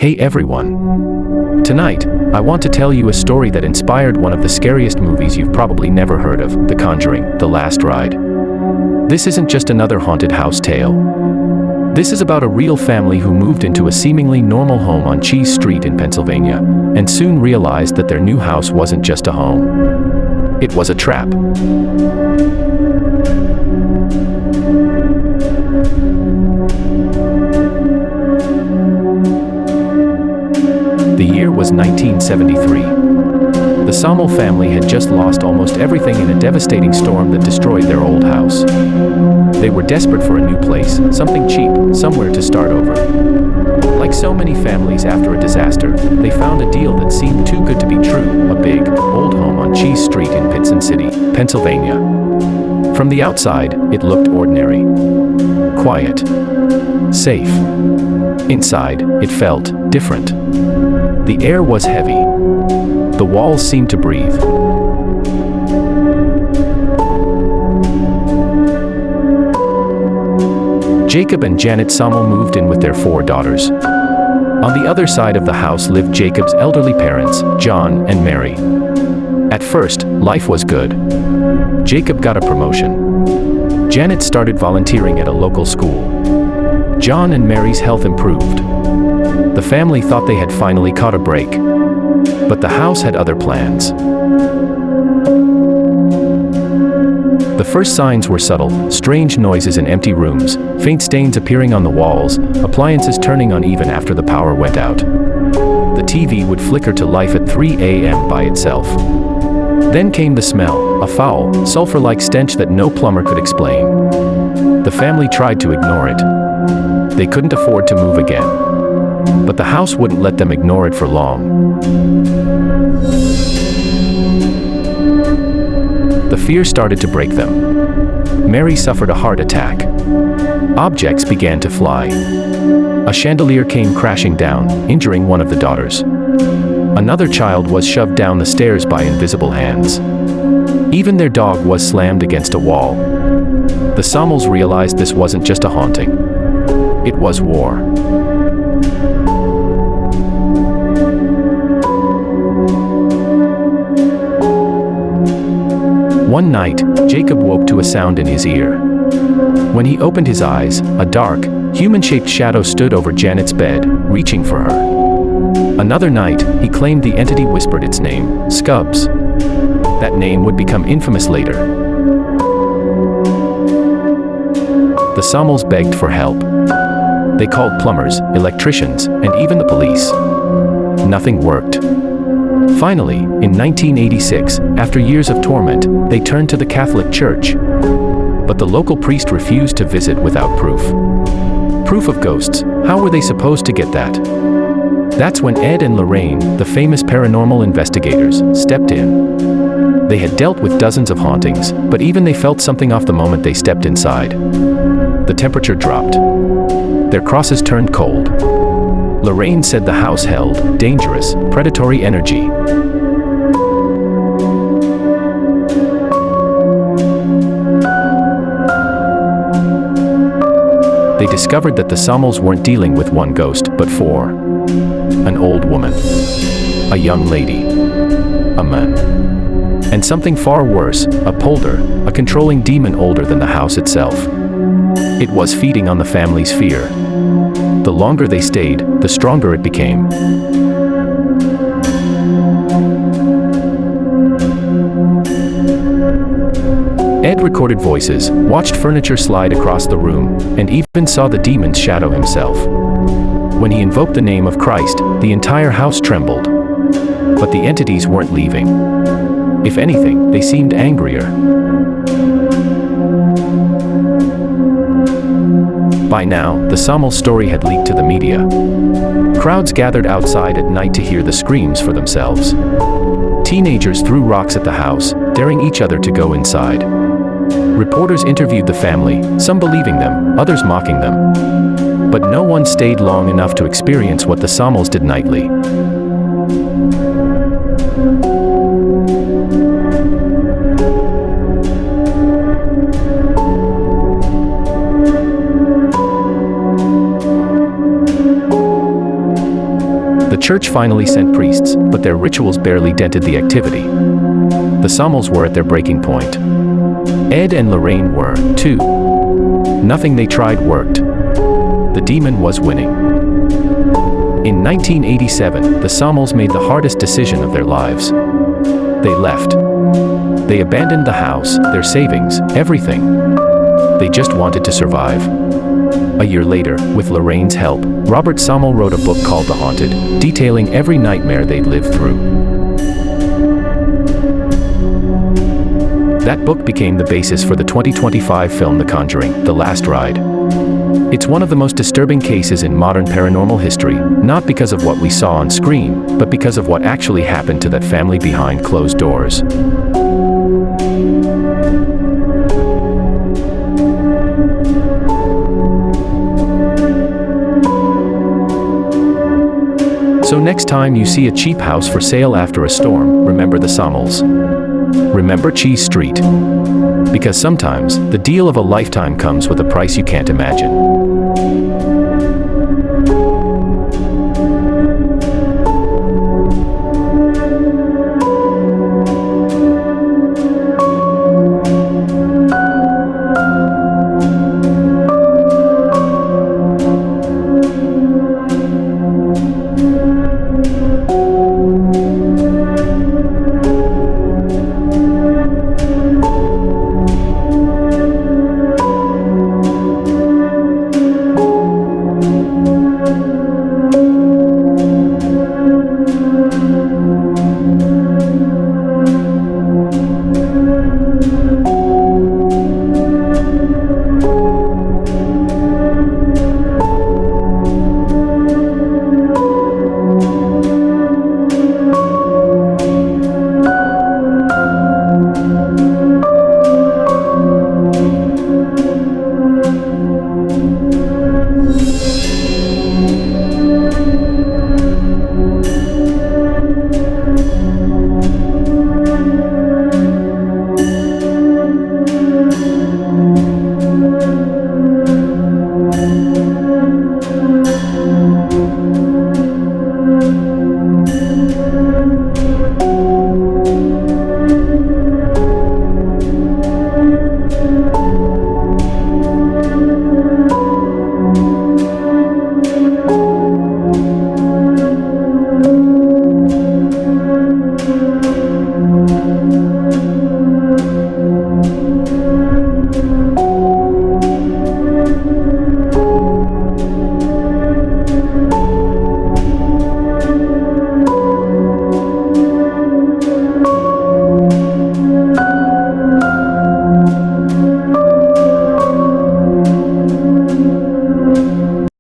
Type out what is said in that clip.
Hey everyone! Tonight, I want to tell you a story that inspired one of the scariest movies you've probably never heard of, The Conjuring, The Last Ride. This isn't just another haunted house tale. This is about a real family who moved into a seemingly normal home on Cheese Street in Pennsylvania, and soon realized that their new house wasn't just a home. It was a trap. The year was 1973. The Smurl family had just lost almost everything in a devastating storm that destroyed their old house. They were desperate for a new place, something cheap, somewhere to start over. Like so many families after a disaster, they found a deal that seemed too good to be true, a big, old home on Cheese Street in Pitson City, Pennsylvania. From the outside, it looked ordinary. Quiet. Safe. Inside, it felt different. The air was heavy. The walls seemed to breathe. Jacob and Janet Smurl moved in with their 4 daughters. On the other side of the house lived Jacob's elderly parents, John and Mary. At first, life was good. Jacob got a promotion. Janet started volunteering at a local school. John and Mary's health improved. The family thought they had finally caught a break. But the house had other plans. The first signs were subtle: strange noises in empty rooms, faint stains appearing on the walls, appliances turning on even after the power went out. The TV would flicker to life at 3 a.m. by itself. Then came the smell, a foul, sulphur-like stench that no plumber could explain. The family tried to ignore it. They couldn't afford to move again. But the house wouldn't let them ignore it for long. The fear started to break them. Mary suffered a heart attack. Objects began to fly. A chandelier came crashing down, injuring one of the daughters. Another child was shoved down the stairs by invisible hands. Even their dog was slammed against a wall. The Smurls realized this wasn't just a haunting. It was war. One night, Jacob woke to a sound in his ear. When he opened his eyes, a dark, human-shaped shadow stood over Janet's bed, reaching for her. Another night, he claimed the entity whispered its name, Scubs. That name would become infamous later. The Smurls begged for help. They called plumbers, electricians, and even the police. Nothing worked. Finally, in 1986, after years of torment, they turned to the Catholic Church. But the local priest refused to visit without proof. Proof of ghosts, how were they supposed to get that? That's when Ed and Lorraine, the famous paranormal investigators, stepped in. They had dealt with dozens of hauntings, but even they felt something off the moment they stepped inside. The temperature dropped. Their crosses turned cold. Lorraine said the house held dangerous, predatory energy. They discovered that the Smurls weren't dealing with one ghost, but 4. An old woman. A young lady. A man. And something far worse, a polder, a controlling demon older than the house itself. It was feeding on the family's fear. The longer they stayed, the stronger it became. Ed recorded voices, watched furniture slide across the room, and even saw the demon's shadow himself. When he invoked the name of Christ, the entire house trembled. But the entities weren't leaving. If anything, they seemed angrier. By now, the Smurl story had leaked to the media. Crowds gathered outside at night to hear the screams for themselves. Teenagers threw rocks at the house, daring each other to go inside. Reporters interviewed the family, some believing them, others mocking them. But no one stayed long enough to experience what the Smurls did nightly. The church finally sent priests, but their rituals barely dented the activity. The Smurls were at their breaking point. Ed and Lorraine were, too. Nothing they tried worked. The demon was winning. In 1987, the Smurls made the hardest decision of their lives. They left. They abandoned the house, their savings, everything. They just wanted to survive. A year later, with Lorraine's help, Robert Smurl wrote a book called The Haunted, detailing every nightmare they'd lived through. That book became the basis for the 2025 film The Conjuring, The Last Ride. It's one of the most disturbing cases in modern paranormal history, not because of what we saw on screen, but because of what actually happened to that family behind closed doors. So next time you see a cheap house for sale after a storm, remember the Smurls. Remember Cheese Street. Because sometimes, the deal of a lifetime comes with a price you can't imagine.